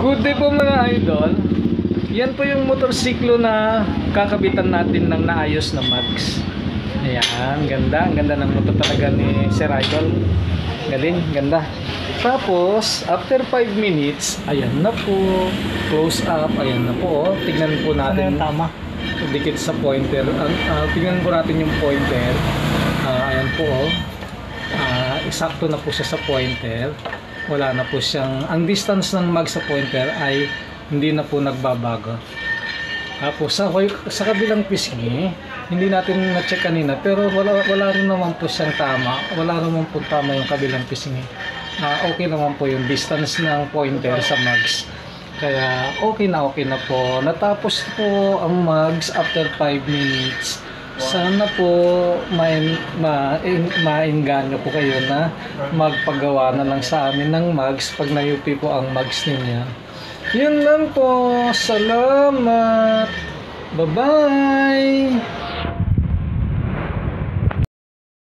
Good day po mga idol. Yan po yung motorsiklo na kakabitan natin ng naayos na mags. Ayan, ganda. Ang ganda ng motor talaga ni Sir Idol. Galing, ganda. Tapos, after 5 minutes, ayan na po. Close up, ayan na po. Tignan po natin. Tama. Dikit sa pointer. Tignan po natin yung pointer. Ayan po. Eksakto na po siya sa pointer. Wala na po siyang, ang distance ng mag sa pointer ay hindi na po nagbabago. Tapos sa kabilang pisngi, hindi natin na-check kanina, pero wala rin naman po siyang tama. Wala naman po tama yung kabilang pisngi. Okay naman po yung distance ng pointer sa mags. Kaya okay na po. Natapos po ang mags after 5 minutes. Sana po mainganyo po kayo na magpagawa na lang sa amin ng mags pag na-UP po ang mags ninyo. Yun lang po. Salamat. Bye-bye.